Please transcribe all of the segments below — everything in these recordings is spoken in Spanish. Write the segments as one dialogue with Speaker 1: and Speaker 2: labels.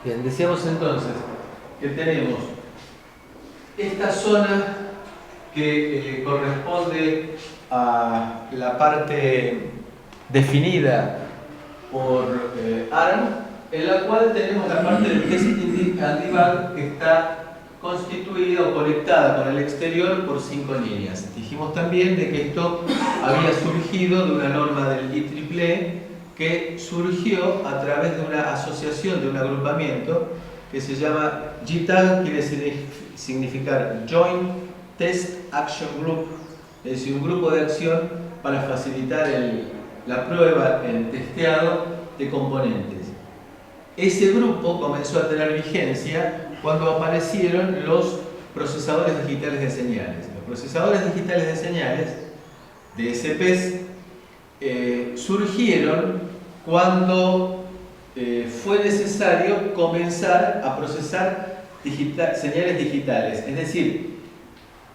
Speaker 1: Bien, decíamos entonces que tenemos esta zona que corresponde a la parte definida por ARM, en la cual tenemos la parte del testing and debug que está constituida o conectada con el exterior por 5 líneas. Dijimos también de que esto había surgido de una norma del IEEE que surgió a través de una asociación, de un agrupamiento que se llama JTAG, quiere significar Joint Test Action Group, es decir, un grupo de acción para facilitar la prueba, el testeado de componentes. Ese grupo comenzó a tener vigencia cuando aparecieron los procesadores digitales de señales. Los procesadores digitales de señales, DSPs, surgieron cuando fue necesario comenzar a procesar señales digitales. Es decir,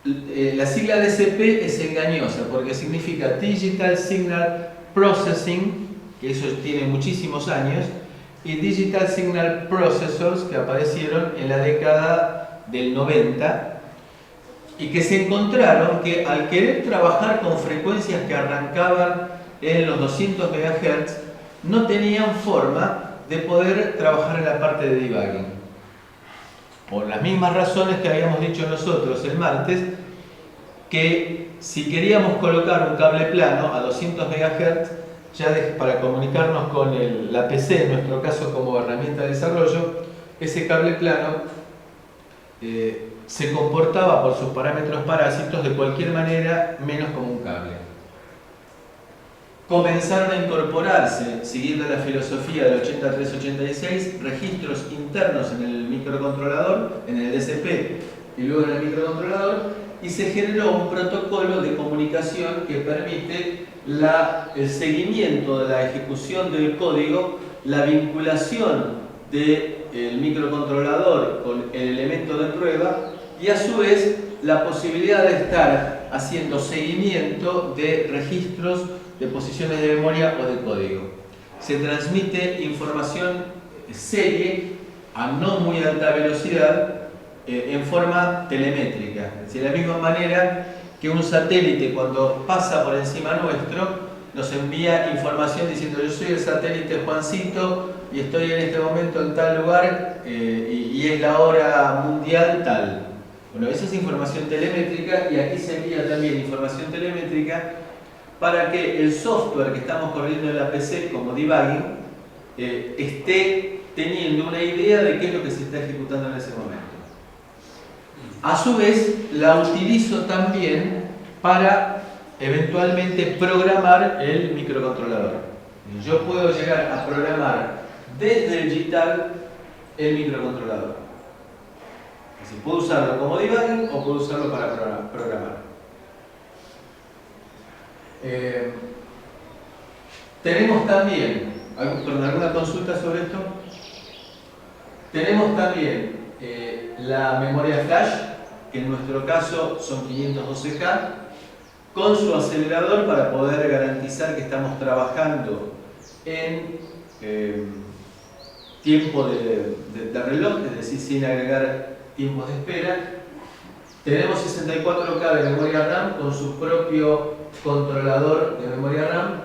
Speaker 1: la sigla DSP es engañosa porque significa Digital Signal Processing, que eso tiene muchísimos años, y Digital Signal Processors, que aparecieron en la década del 90 y que se encontraron que al querer trabajar con frecuencias que arrancaban en los 200 MHz no tenían forma de poder trabajar en la parte de debugging. Por las mismas razones que habíamos dicho nosotros el martes, que si queríamos colocar un cable plano a 200 MHz, ya para comunicarnos con la PC, en nuestro caso como herramienta de desarrollo, ese cable plano se comportaba por sus parámetros parásitos de cualquier manera menos como un cable. Comenzaron a incorporarse, siguiendo la filosofía del 8386, registros internos en el microcontrolador, en el DSP y luego en el microcontrolador, y se generó un protocolo de comunicación que permite el seguimiento de la ejecución del código, la vinculación del microcontrolador con el elemento de prueba y a su vez la posibilidad de estar haciendo seguimiento de registros de posiciones de memoria o de código. Se transmite información serie a no muy alta velocidad en forma telemétrica. Es decir, de la misma manera que un satélite cuando pasa por encima nuestro nos envía información diciendo yo soy el satélite Juancito y estoy en este momento en tal lugar y es la hora mundial tal. Bueno, esa es información telemétrica y aquí se envía también información telemétrica para que el software que estamos corriendo en la PC como debugging esté teniendo una idea de qué es lo que se está ejecutando en ese momento. A su vez, la utilizo también para eventualmente programar el microcontrolador. Yo puedo llegar a programar desde el JTAG el microcontrolador. Así, puedo usarlo como debugging o puedo usarlo para programar. Tenemos también, ¿alguna consulta sobre esto? Tenemos también la memoria flash, que en nuestro caso son 512K, con su acelerador para poder garantizar que estamos trabajando en tiempo de reloj, es decir, sin agregar tiempos de espera. Tenemos 64K de memoria RAM con su propio controlador de memoria RAM.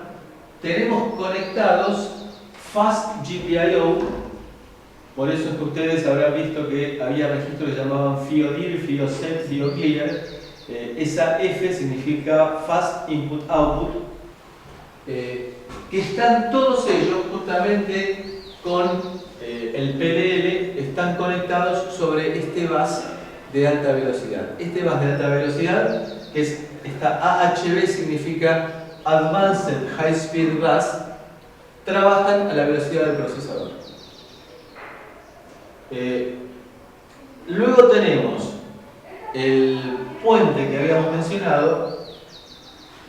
Speaker 1: Tenemos conectados Fast GPIO. Por eso es que ustedes habrán visto que había registros que llamaban FIO-DIR, FIO-SET, FIO-CLEAR. Esa F significa Fast Input Output, que están todos ellos justamente con el PDL, están conectados sobre este bus de alta velocidad. Este bus de alta velocidad, que es esta AHB, significa Advanced High Speed Bus, trabajan a la velocidad del procesador. Luego tenemos el puente que habíamos mencionado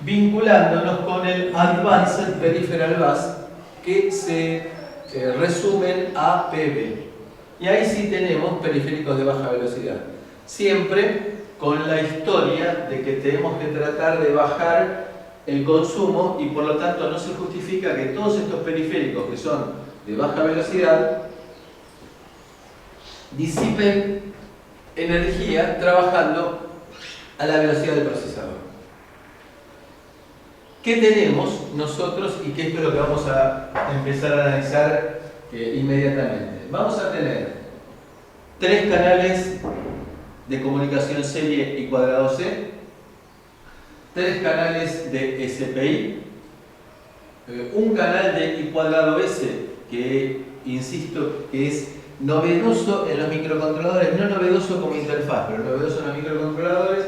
Speaker 1: vinculándonos con el Advanced Peripheral Bus, que se resumen a PB. Y ahí sí tenemos periféricos de baja velocidad, siempre con la historia de que tenemos que tratar de bajar el consumo y por lo tanto no se justifica que todos estos periféricos que son de baja velocidad disipen energía trabajando a la velocidad del procesador. ¿Qué tenemos nosotros y qué es lo que vamos a empezar a analizar inmediatamente? Vamos a tener 3 canales de comunicación serie y cuadrado C, 3 canales de SPI, un canal de I cuadrado S que, insisto, que es novedoso en los microcontroladores, no novedoso como interfaz, pero novedoso en los microcontroladores,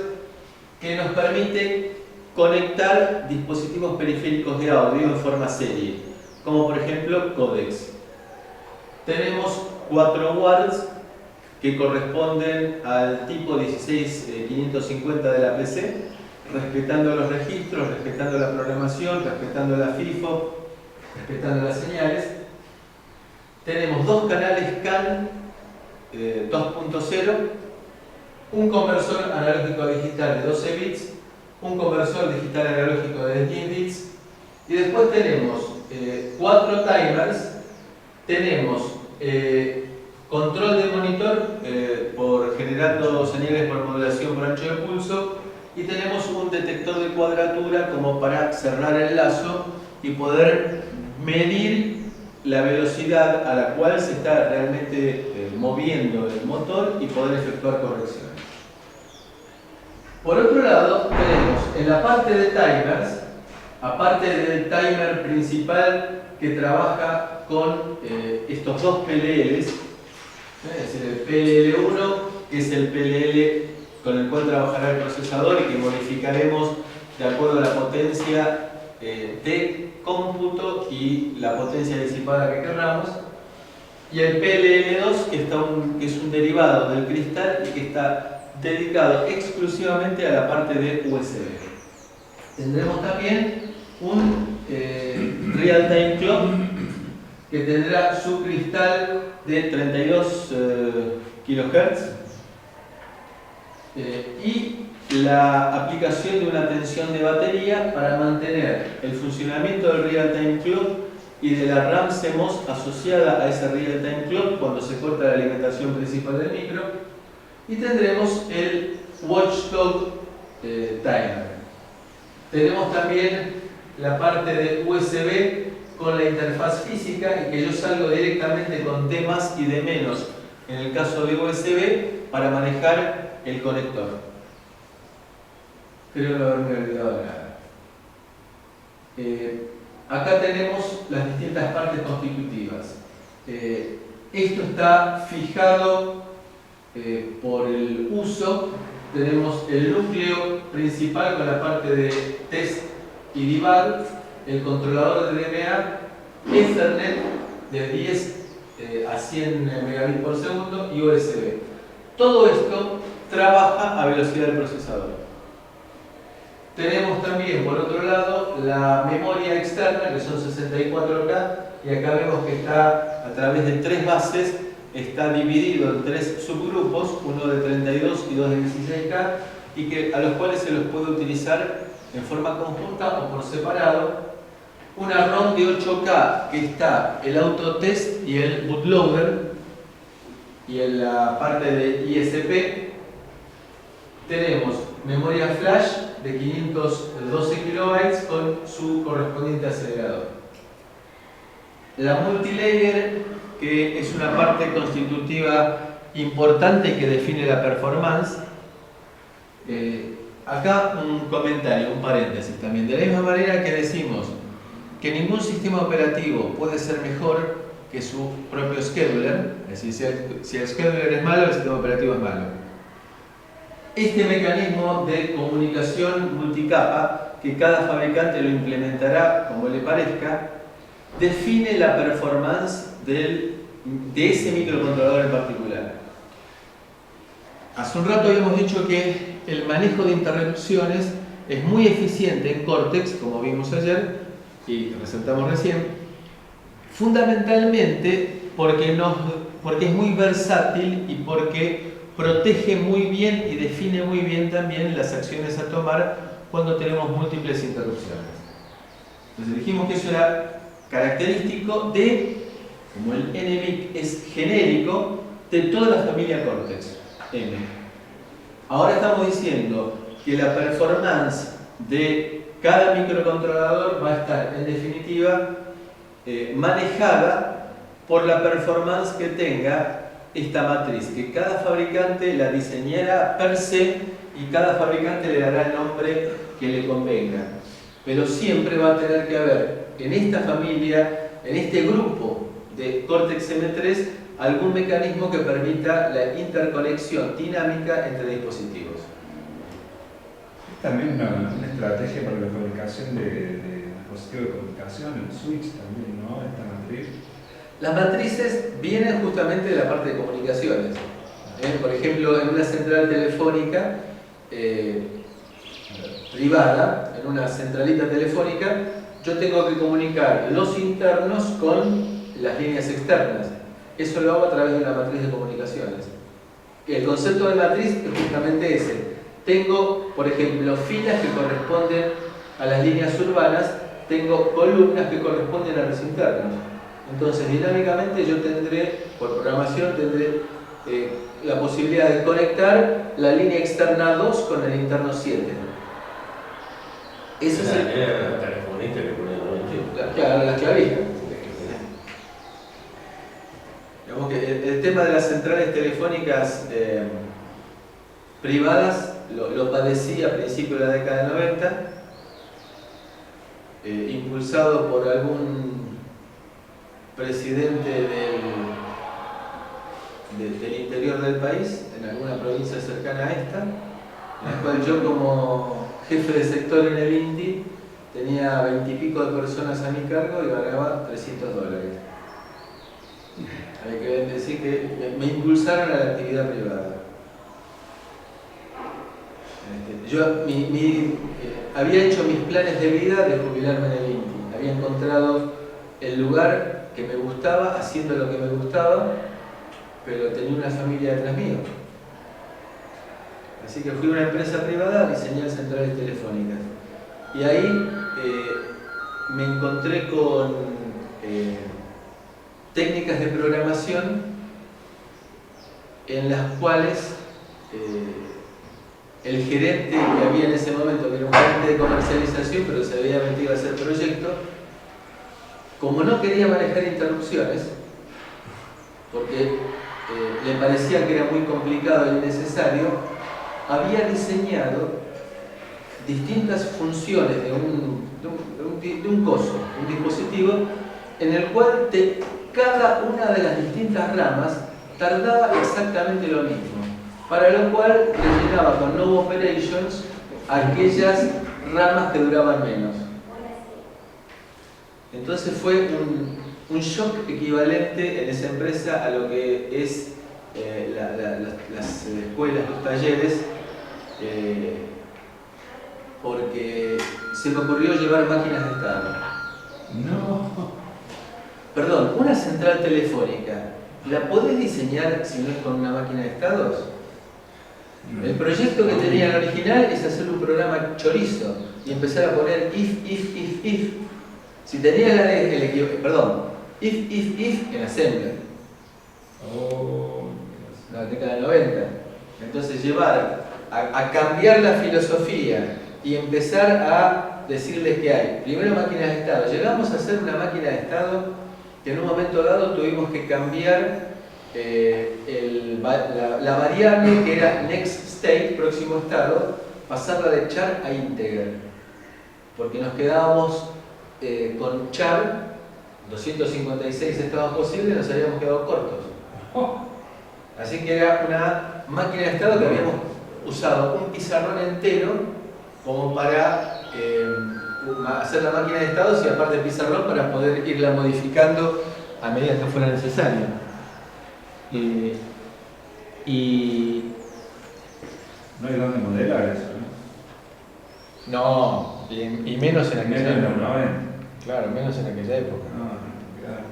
Speaker 1: que nos permite conectar dispositivos periféricos de audio en forma serie, como por ejemplo codecs. Tenemos 4 wards que corresponden al tipo 16550 de la PC, respetando los registros, respetando la programación, respetando la FIFO, respetando las señales. Tenemos 2 canales CAN 2.0, un conversor analógico digital de 12 bits, un conversor digital analógico de 10 bits, y después tenemos 4 timers, tenemos control de monitor por generando señales por modulación por ancho de pulso, y tenemos un detector de cuadratura como para cerrar el lazo y poder medir la velocidad a la cual se está realmente moviendo el motor y poder efectuar correcciones. Por otro lado, tenemos en la parte de timers, aparte del timer principal que trabaja con estos 2 PLLs, es el PLL1, que es el PLL con el cual trabajará el procesador y que modificaremos de acuerdo a la potencia de cómputo y la potencia disipada que queramos, y el PLL2 que es un derivado del cristal y que está dedicado exclusivamente a la parte de USB. Tendremos también un real-time clock que tendrá su cristal de 32 kHz y la aplicación de una tensión de batería para mantener el funcionamiento del real-time clock y de la RAM CMOS asociada a ese real-time clock cuando se corta la alimentación principal del micro. Y tendremos el watchdog timer. Tenemos también la parte de USB con la interfaz física y que yo salgo directamente con D más y D menos en el caso de USB para manejar el conector. Creo no haberme olvidado de nada. Acá tenemos las distintas partes constitutivas. Esto está fijado por el uso. Tenemos el núcleo principal con la parte de test y debug, el controlador de DMA, Ethernet de 10 a 100 megabits por segundo y USB. Todo esto trabaja a velocidad del procesador. Tenemos también, por otro lado, la memoria externa, que son 64K, y acá vemos que está a través de 3 bases, está dividido en 3 subgrupos, uno de 32 y 2 de 16K, y que, a los cuales se los puede utilizar en forma conjunta o por separado. Una ROM de 8K, que está el autotest y el bootloader, y en la parte de ISP tenemos memoria flash de 512 KB con su correspondiente acelerador. La multilayer, que es una parte constitutiva importante que define la performance. Acá un comentario, un paréntesis también. De la misma manera que decimos que ningún sistema operativo puede ser mejor que su propio scheduler, es decir, si el scheduler es malo, el sistema operativo es malo. Este mecanismo de comunicación multicapa, que cada fabricante lo implementará como le parezca, define la performance de ese microcontrolador en particular. Hace un rato habíamos dicho que el manejo de interrupciones es muy eficiente en Cortex, como vimos ayer y resaltamos recién, fundamentalmente porque es muy versátil y porque protege muy bien y define muy bien también las acciones a tomar cuando tenemos múltiples interrupciones. Entonces dijimos que eso era característico de, como el NMIC es genérico, de toda la familia Cortex M. Ahora estamos diciendo que la performance de cada microcontrolador va a estar, en definitiva, manejada por la performance que tenga esta matriz, que cada fabricante la diseñará per se y cada fabricante le dará el nombre que le convenga. Pero siempre va a tener que haber en esta familia, en este grupo de Cortex M3, algún mecanismo que permita la interconexión dinámica entre dispositivos.
Speaker 2: También una estrategia para la fabricación de dispositivos de comunicación, el switch también, ¿no? Esta matriz.
Speaker 1: Las matrices vienen justamente de la parte de comunicaciones. Por ejemplo, en una central telefónica privada, en una centralita telefónica, yo tengo que comunicar los internos con las líneas externas. Eso lo hago a través de una matriz de comunicaciones. El concepto de matriz es justamente ese. Tengo, por ejemplo, filas que corresponden a las líneas urbanas, tengo columnas que corresponden a los internos. Entonces, dinámicamente yo tendré, por programación, tendré la posibilidad de conectar la línea externa 2 con el interno 7. Eso es
Speaker 3: la telefonista que ponía
Speaker 1: claro, las clavijas. Digamos que el tema de las centrales telefónicas privadas lo padecí a principios de la década del 90, impulsado por algún presidente del interior del país, en alguna provincia cercana a esta, en la cual yo como jefe de sector en el INDI tenía 20 y pico de personas a mi cargo y ganaba $300. Hay que decir que me impulsaron a la actividad privada. Yo había hecho mis planes de vida de jubilarme en el INTI. Había encontrado el lugar que me gustaba, haciendo lo que me gustaba, pero tenía una familia detrás mío. Así que fui a una empresa privada a diseñar centrales telefónicas. Y ahí me encontré con técnicas de programación en las cuales el gerente que había en ese momento, que era un gerente de comercialización, pero se había metido a hacer proyectos, como no quería manejar interrupciones, porque le parecía que era muy complicado e innecesario, había diseñado distintas funciones de un coso, un dispositivo, en el cual cada una de las distintas ramas tardaba exactamente lo mismo, para lo cual rellenaba con no operations aquellas ramas que duraban menos. Entonces fue un shock equivalente en esa empresa a lo que es las escuelas, los talleres, porque se me ocurrió llevar máquinas de estado.
Speaker 2: No.
Speaker 1: Perdón, una central telefónica, ¿la podés diseñar si no es con una máquina de estados? El proyecto que tenía el original es hacer un programa chorizo y empezar a poner if. Si tenía if en Assembler. La década del 90. Entonces llevar a cambiar la filosofía y empezar a decirles que hay. Primero máquinas de estado. Llegamos a hacer una máquina de estado que en un momento dado tuvimos que cambiar la variable que era next state, próximo estado, pasarla de char a integer, porque nos quedábamos con char, 256 estados posibles, nos habíamos quedado cortos. Así que era una máquina de estado que habíamos usado un pizarrón entero como para hacer la máquina de estados y aparte el pizarrón para poder irla modificando a medida que fuera necesario. Y
Speaker 2: no hay dónde modelar eso, ¿no?
Speaker 1: No, y menos en aquella época.
Speaker 2: No,
Speaker 1: claro, menos en aquella época.
Speaker 2: Claro.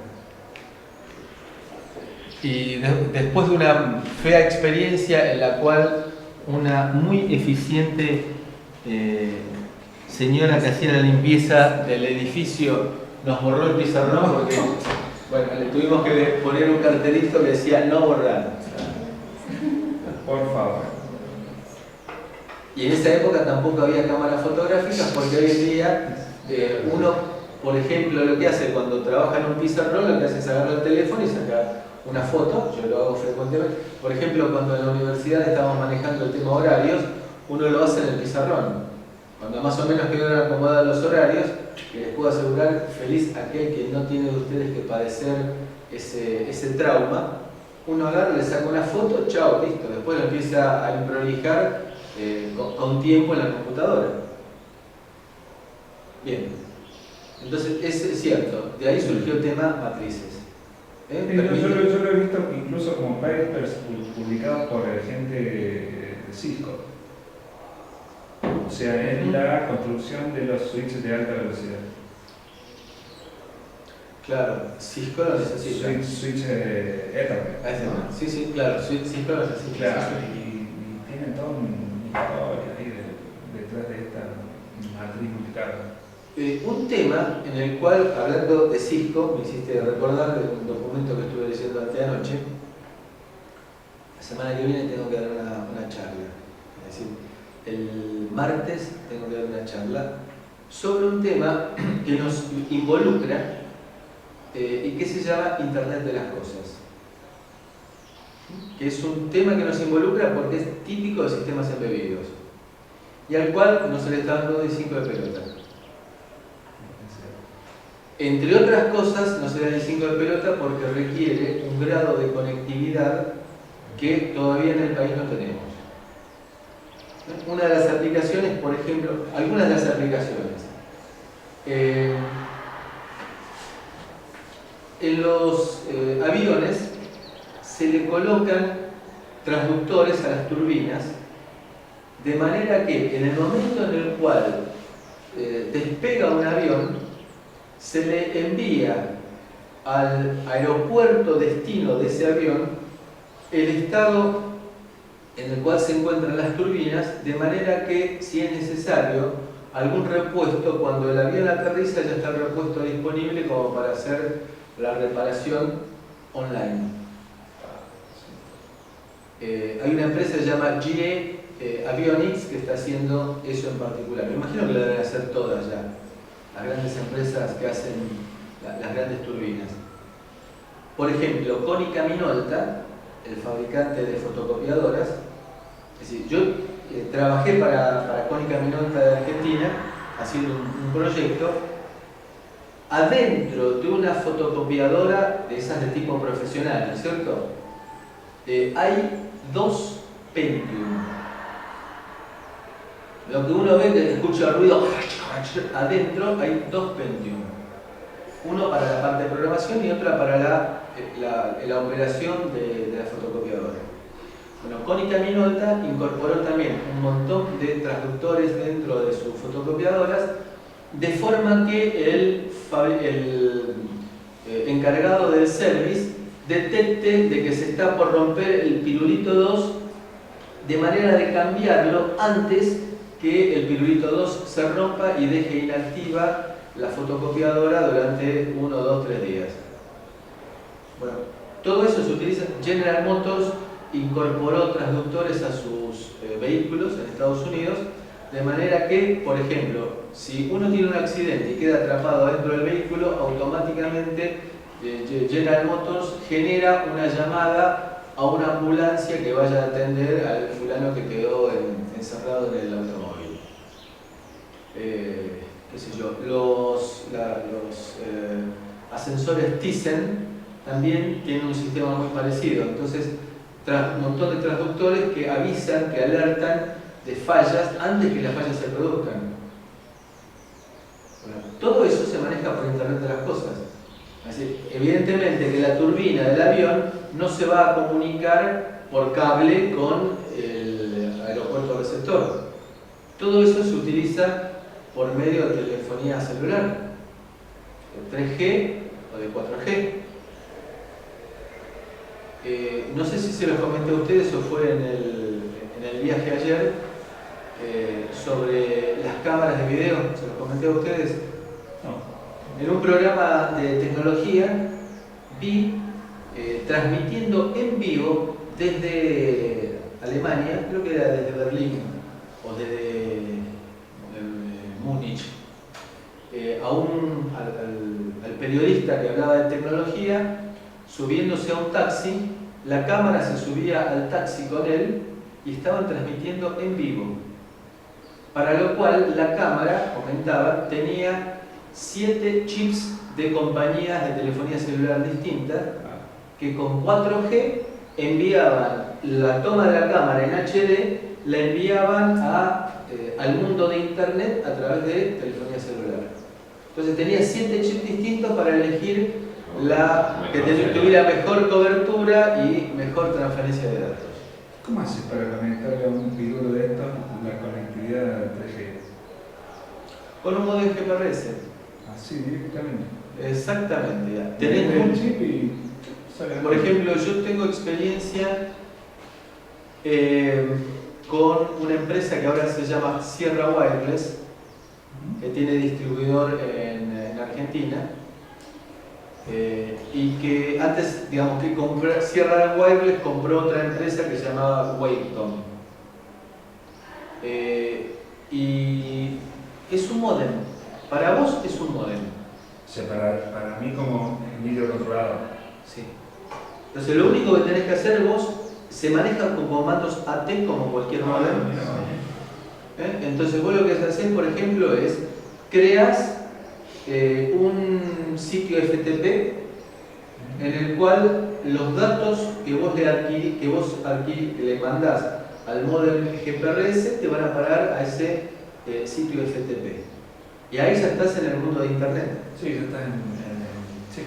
Speaker 1: Y después de una fea experiencia en la cual una muy eficiente señora que hacía la limpieza del edificio nos borró el pizarrón porque, bueno, le tuvimos que poner un cartelito que decía no borrar.
Speaker 2: Por favor.
Speaker 1: Y en esa época tampoco había cámaras fotográficas porque hoy en día uno, por ejemplo, lo que hace cuando trabaja en un pizarrón, lo que hace es agarrar el teléfono y sacar una foto. Yo lo hago frecuentemente. Por ejemplo, cuando en la universidad estábamos manejando el tema horarios, uno lo hace en el pizarrón. Cuando más o menos quedaron acomodados los horarios, que les puedo asegurar, feliz aquel que no tiene de ustedes que padecer ese trauma, uno agarra, le saca una foto, chao, listo. Después lo empieza a improlijar con tiempo en la computadora. Bien, entonces es cierto, de ahí surgió el tema matrices.
Speaker 2: Yo lo he visto incluso como papers publicados por gente de Cisco. O sea, en la construcción de los switches de alta velocidad.
Speaker 1: Claro, Cisco lo necesita.
Speaker 2: Switch Ethernet.
Speaker 1: Sí, sí, claro, Cisco lo necesita.
Speaker 2: Claro, y tienen toda una historia ahí detrás de esta matriz multicarga.
Speaker 1: Un tema en el cual, hablando de Cisco, me hiciste recordar de un documento que estuve leyendo anteanoche. La semana que viene tengo que dar una charla. Es decir, el martes tengo que dar una charla sobre un tema que nos involucra y que se llama Internet de las Cosas. Que es un tema que nos involucra porque es típico de sistemas embebidos y al cual no se le está dando de 5 de pelota. Entre otras cosas, no se le da el 5 de pelota porque requiere un grado de conectividad que todavía en el país no tenemos. Una de las aplicaciones, por ejemplo, algunas de las aplicaciones. En los aviones se le colocan transductores a las turbinas, de manera que en el momento en el cual despega un avión, se le envía al aeropuerto destino de ese avión el estado en el cual se encuentran las turbinas, de manera que si es necesario algún repuesto, cuando el avión aterriza ya está el repuesto disponible como para hacer la reparación online. Hay una empresa que se llama GE Avionics que está haciendo eso en particular. Me imagino que lo deben hacer todas ya, las grandes empresas que hacen las grandes turbinas. Por ejemplo, Konica Minolta, el fabricante de fotocopiadoras, es decir, yo trabajé para Konica Minolta de Argentina haciendo un proyecto adentro de una fotocopiadora de esas de tipo profesional, ¿no es cierto? Hay 2 Pentium. Lo que uno ve que escucha el ruido, adentro hay 2 Pentium. Uno para la parte de programación y otra para la operación de la fotocopiadora. Bueno, Konica Minolta incorporó también un montón de transductores dentro de sus fotocopiadoras, de forma que el encargado del service detecte de que se está por romper el pirulito 2, de manera de cambiarlo antes que el pirulito 2 se rompa y deje inactiva la fotocopiadora durante 1, 2, 3 días. Bueno, todo eso se utiliza. General Motors incorporó transductores a sus vehículos en Estados Unidos, de manera que, por ejemplo, si uno tiene un accidente y queda atrapado dentro del vehículo, automáticamente General Motors genera una llamada a una ambulancia que vaya a atender al fulano que quedó encerrado en el automóvil. Qué sé yo, los ascensores Thyssen también tienen un sistema muy parecido. Entonces, un montón de transductores que avisan, que alertan de fallas antes que las fallas se produzcan. Bueno, todo eso se maneja por Internet de las Cosas. Así, evidentemente que la turbina del avión no se va a comunicar por cable con el aeropuerto receptor. Todo eso se utiliza por medio de telefonía celular, de 3G o de 4G. No sé si se los comenté a ustedes o fue en el viaje ayer sobre las cámaras de video. ¿Se los comenté a ustedes?
Speaker 2: No.
Speaker 1: En un programa de tecnología vi transmitiendo en vivo desde Alemania, creo que era desde Berlín o desde Múnich, al periodista que hablaba de tecnología, subiéndose a un taxi, la cámara se subía al taxi con él y estaban transmitiendo en vivo. Para lo cual la cámara, comentaba, tenía 7 chips de compañías de telefonía celular distintas que con 4G enviaban la toma de la cámara en HD, la enviaban al mundo de internet a través de telefonía celular. Entonces tenía 7 chips distintos para elegir la que tuviera mejor cobertura y mejor transferencia de datos.
Speaker 2: ¿Cómo haces para conectarle a un pirulo de estos la conectividad 3G?
Speaker 1: Con un modem GPRS.
Speaker 2: Así directamente.
Speaker 1: Exactamente.
Speaker 2: Tenés
Speaker 1: Tenés
Speaker 2: un chip y sale.
Speaker 1: Por ejemplo, yo tengo experiencia con una empresa que ahora se llama Sierra Wireless, que tiene distribuidor en Argentina, y que antes, digamos, que Sierra Wireless compró otra empresa que se llamaba Wavecom. Y es un modem. Para vos es un modem.
Speaker 2: O sea, para mí como microcontrolador.
Speaker 1: Sí. Entonces lo único que tenés que hacer vos, se maneja con comandos AT como cualquier modem. Entonces vos lo que haces, por ejemplo, es creas un sitio FTP en el cual los datos que vos le mandás al modem GPRS te van a parar a ese sitio FTP. Y ahí ya estás en el mundo de internet.
Speaker 2: Sí, ya estás sí.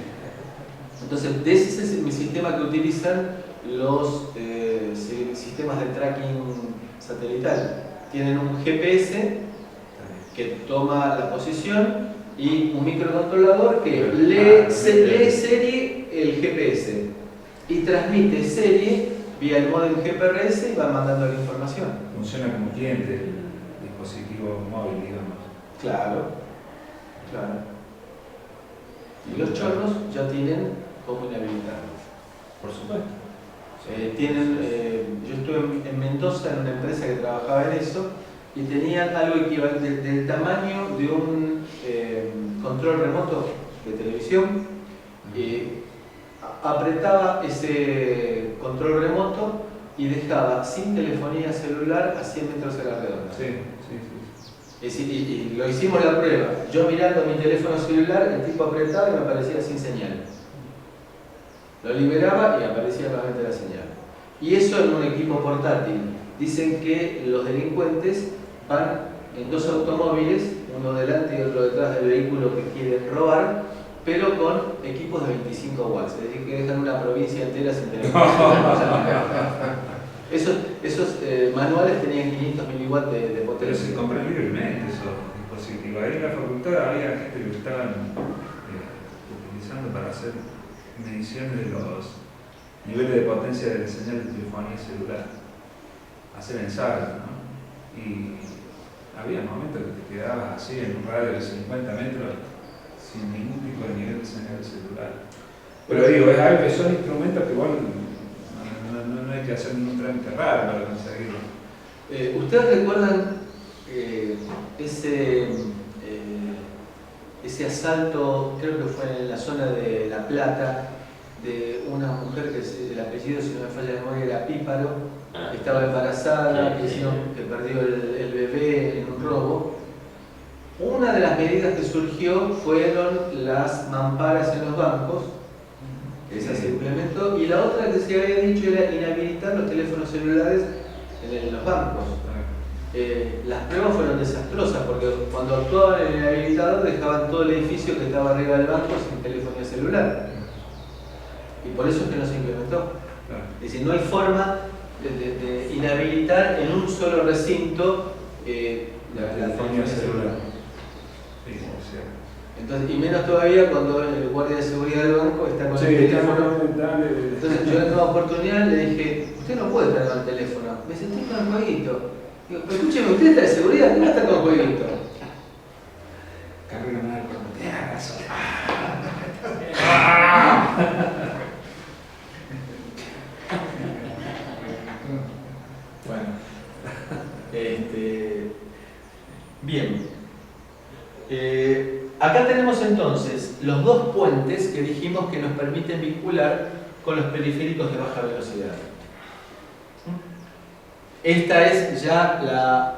Speaker 1: Entonces, ese es mi sistema que utilizan los sistemas de tracking satelital. Tienen un GPS que toma la posición y un microcontrolador que lee serie el GPS y transmite serie vía el modem GPRS y va mandando la información.
Speaker 2: Funciona como cliente el dispositivo móvil, digamos.
Speaker 1: Claro, claro. Y los chorros ya tienen cómo inhabilitarlos.
Speaker 2: Por supuesto.
Speaker 1: Yo estuve en Mendoza en una empresa que trabajaba en eso y tenían algo equivalente del tamaño de un control remoto de televisión. Apretaba ese control remoto y dejaba sin telefonía celular a 100 metros a la redonda.
Speaker 2: Sí.
Speaker 1: Y lo hicimos la prueba. Yo mirando mi teléfono celular, el tipo apretaba y me aparecía sin señal. Lo liberaba y aparecía nuevamente la señal. Y eso en un equipo portátil. Dicen que los delincuentes van en 2 automóviles, uno delante y otro detrás del vehículo que quieren robar, pero con equipos de 25 watts. Es decir, que dejan una provincia entera sin teléfono. Esos manuales tenían 500 miliwatts de
Speaker 2: Pero
Speaker 1: potencia.
Speaker 2: se compran libremente esos dispositivos. Ahí en la facultad había gente que lo estaban utilizando para hacer mediciones de los niveles de potencia de la señal de telefonía celular. Hacer ensayos, ¿no? Y había momentos que te quedabas así en un radio de 50 metros sin ningún tipo de nivel de señal celular. Pero digo, son instrumentos que igual no hay que hacer ningún trámite raro para conseguirlo.
Speaker 1: ¿Ustedes recuerdan ese asalto, creo que fue en la zona de La Plata, de una mujer que el apellido, si no me falla la memoria, era Píparo, que estaba embarazada, que perdió el bebé en un robo? Una de las medidas que surgió fueron las mamparas en los bancos, esa se implementó, y la otra que se había dicho era inhabilitar los teléfonos celulares en los bancos. Las pruebas fueron desastrosas porque cuando actuaban en el inhabilitador dejaban todo el edificio que estaba arriba del banco sin telefonía celular. Y por eso es que no se implementó. Es decir, no hay forma de inhabilitar en un solo recinto la telefonía celular.
Speaker 2: Sí, sí.
Speaker 1: Entonces, y menos todavía cuando el guardia de seguridad del banco está con el teléfono. Entonces yo en una oportunidad le dije, usted no puede estar con el teléfono. Me dice, estoy con el jueguito. Digo, pero escúcheme, usted está de seguridad, ¿qué va a estar con el jueguito?
Speaker 2: Carrera mal, tenés razón.
Speaker 1: Acá tenemos entonces los dos puentes que dijimos que nos permiten vincular con los periféricos de baja velocidad. Esta es ya la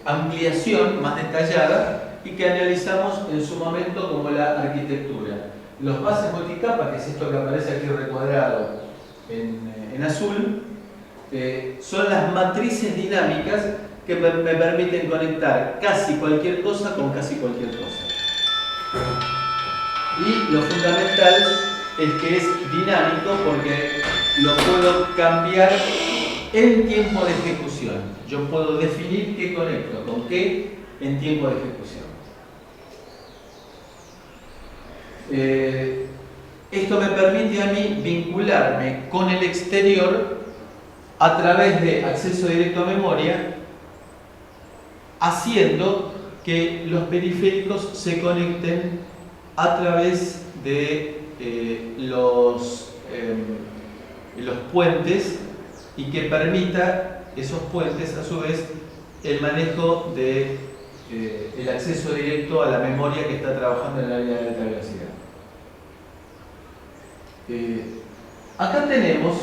Speaker 1: ampliación más detallada y que analizamos en su momento como la arquitectura. Los bases multicapa, que es esto que aparece aquí recuadrado en azul, son las matrices dinámicas que me permiten conectar casi cualquier cosa con casi cualquier cosa. Y lo fundamental es que es dinámico porque lo puedo cambiar en tiempo de ejecución. Yo puedo definir qué conecto con qué en tiempo de ejecución. Esto me permite a mí vincularme con el exterior a través de acceso directo a memoria, haciendo que los periféricos se conecten a través de los puentes y que permita esos puentes a su vez el manejo de el acceso directo a la memoria que está trabajando en la línea de alta velocidad. Acá tenemos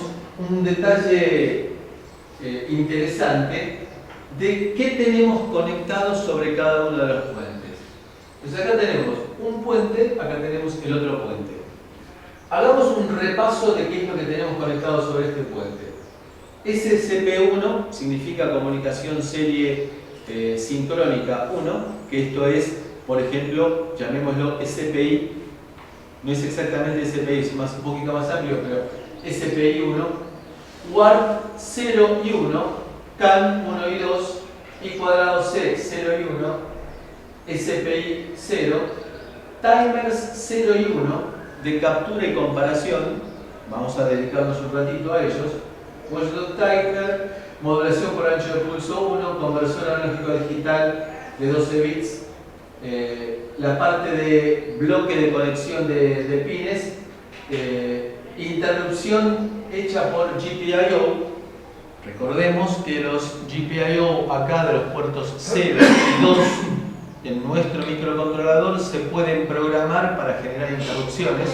Speaker 1: un detalle interesante de qué tenemos conectado sobre cada uno de los puentes. Entonces acá tenemos un puente, acá tenemos el otro puente. Hagamos un repaso de qué es lo que tenemos conectado sobre este puente. SCP1 significa comunicación serie sincrónica 1, que esto es, por ejemplo, llamémoslo SPI, no es exactamente SPI, es un poquito más amplio, pero SPI 1, WARP 0 y 1, CAN 1 y 2, I cuadrado C 0 y 1, SPI 0, timers 0 y 1 de captura y comparación, vamos a dedicarnos un ratito a ellos, watchdog timer, modulación por ancho de pulso 1, conversor analógico a digital de 12 bits, la parte de bloque de conexión de pines, interrupción hecha por GPIO. Recordemos que los GPIO acá de los puertos 0 y 2 en nuestro microcontrolador se pueden programar para generar interrupciones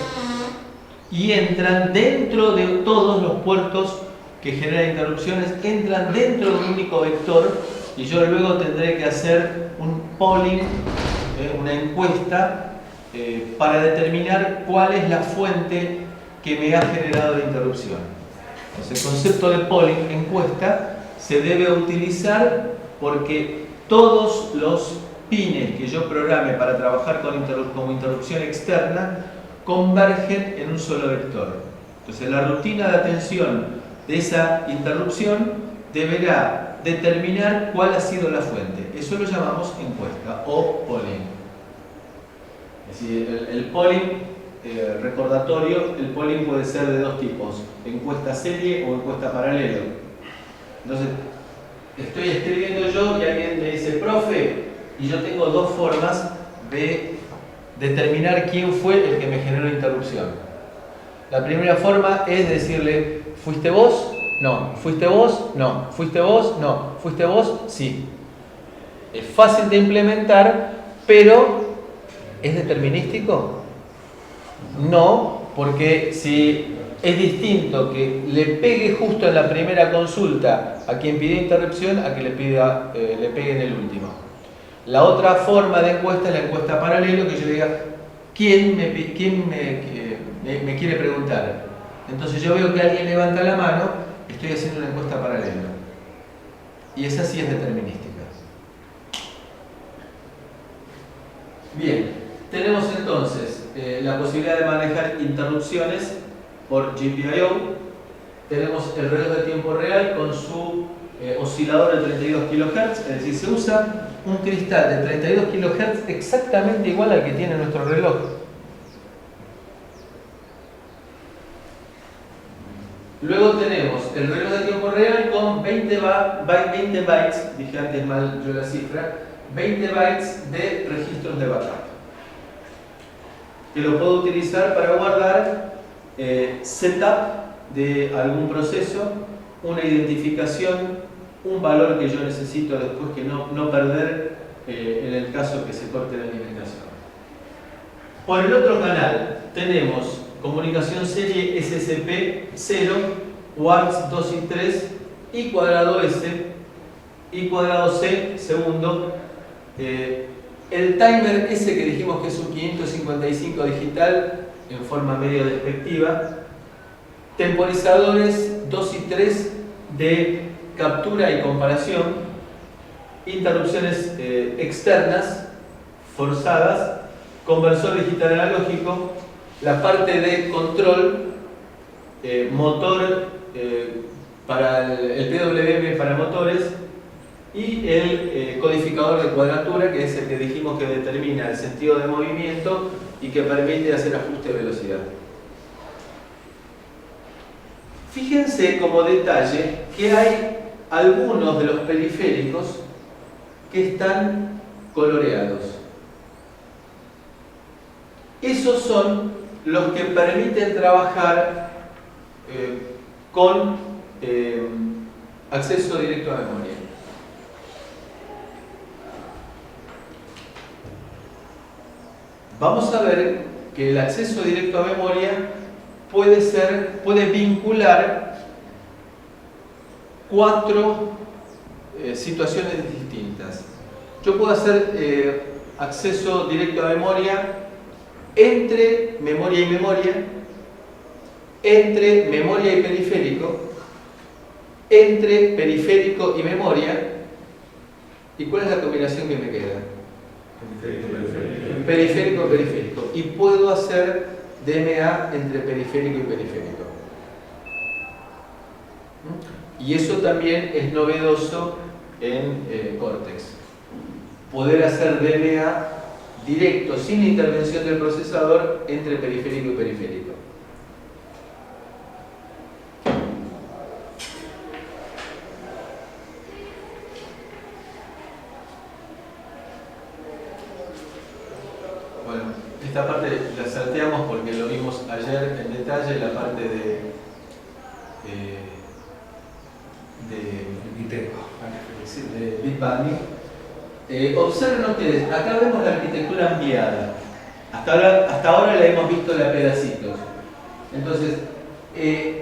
Speaker 1: y entran dentro de todos los puertos que generan interrupciones, entran dentro de un único vector y yo luego tendré que hacer un polling, una encuesta para determinar cuál es la fuente que me ha generado la interrupción. Entonces, el concepto de polling, encuesta, se debe utilizar porque todos los pines que yo programe para trabajar como interrupción externa convergen en un solo vector. Entonces, la rutina de atención de esa interrupción deberá determinar cuál ha sido la fuente. Eso lo llamamos encuesta o polling. Es decir, el polling recordatorio, el polling puede ser de dos tipos, encuesta serie o encuesta paralelo. Entonces, estoy escribiendo yo y alguien me dice, profe, y yo tengo dos formas de determinar quién fue el que me generó la interrupción. La primera forma es decirle, ¿fuiste vos? No. ¿Fuiste vos? No. ¿Fuiste vos? No. ¿Fuiste vos? Sí. Es fácil de implementar, pero ¿es determinístico? No, porque si es distinto que le pegue justo en la primera consulta a quien pidió interrupción a que le pegue en el último. La otra forma de encuesta es la encuesta paralelo, que yo diga ¿quién me quiere preguntar? Entonces yo veo que alguien levanta la mano, estoy haciendo una encuesta paralela. Y esa sí es determinística. Bien, tenemos entonces la posibilidad de manejar interrupciones por GPIO. Tenemos el reloj de tiempo real con su oscilador de 32 kHz, es decir, se usa un cristal de 32 kHz exactamente igual al que tiene nuestro reloj. Luego tenemos el reloj de tiempo real con 20 bytes, dije antes mal yo la cifra, 20 bytes de registros de backup, que lo puedo utilizar para guardar setup de algún proceso, una identificación, un valor que yo necesito después que no perder en el caso que se corte la alimentación. Por el otro canal tenemos comunicación serie SSP0, warts 2 y 3, I cuadrado S, I cuadrado C, segundo. El timer ese que dijimos que es un 555 digital en forma medio despectiva. Temporizadores 2 y 3 de captura y comparación. Interrupciones externas forzadas. Conversor digital analógico. La parte de control, motor para el PWM para motores. Y el codificador de cuadratura, que es el que dijimos que determina el sentido de movimiento y que permite hacer ajuste de velocidad. Fíjense como detalle que hay algunos de los periféricos que están coloreados. Esos son los que permiten trabajar con acceso directo a memoria. Vamos a ver que el acceso directo a memoria puede vincular 4 situaciones distintas. Yo puedo hacer acceso directo a memoria entre memoria y memoria, entre memoria y periférico, entre periférico y memoria. ¿Y cuál es la combinación que me queda? Periférico. Y puedo hacer DMA entre periférico y periférico. Y eso también es novedoso en Cortex. Poder hacer DMA directo, sin intervención del procesador, entre periférico y periférico. Bueno, esta parte la salteamos porque lo vimos ayer en detalle, la parte de bit banding. Observen ustedes, acá vemos la arquitectura ampliada. Hasta ahora la hemos visto a pedacitos. Entonces,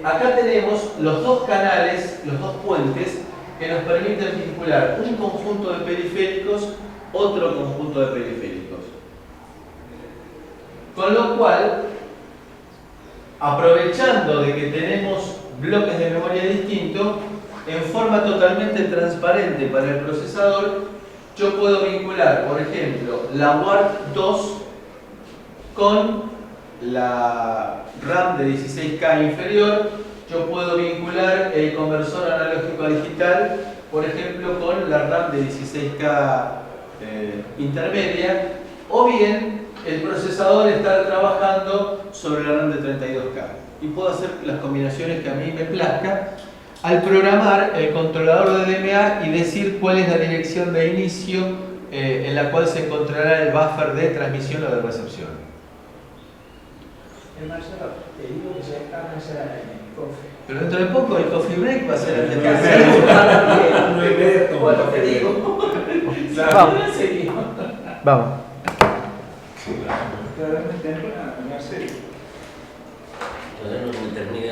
Speaker 1: acá tenemos los dos canales, los dos puentes que nos permiten vincular un conjunto de periféricos, otro conjunto de periféricos. Con lo cual, aprovechando de que tenemos bloques de memoria distintos, en forma totalmente transparente para el procesador, yo puedo vincular, por ejemplo, la WART 2 con la RAM de 16K inferior. Yo puedo vincular el conversor analógico a digital, por ejemplo, con la RAM de 16K intermedia, o bien el procesador estar trabajando sobre la RAM de 32K. Y puedo hacer las combinaciones que a mí me plazca al programar el controlador de DMA y decir cuál es la dirección de inicio en la cual se encontrará el buffer de transmisión o de recepción.
Speaker 4: Marcelo, te digo que ya estamos en el coffee.
Speaker 1: Pero dentro de poco el coffee break va a ser antes de
Speaker 4: Bueno, te digo.
Speaker 1: Vamos.
Speaker 4: Seguimos.
Speaker 1: Vamos.
Speaker 2: Claramente, Marcelo.
Speaker 3: Todavía no termina.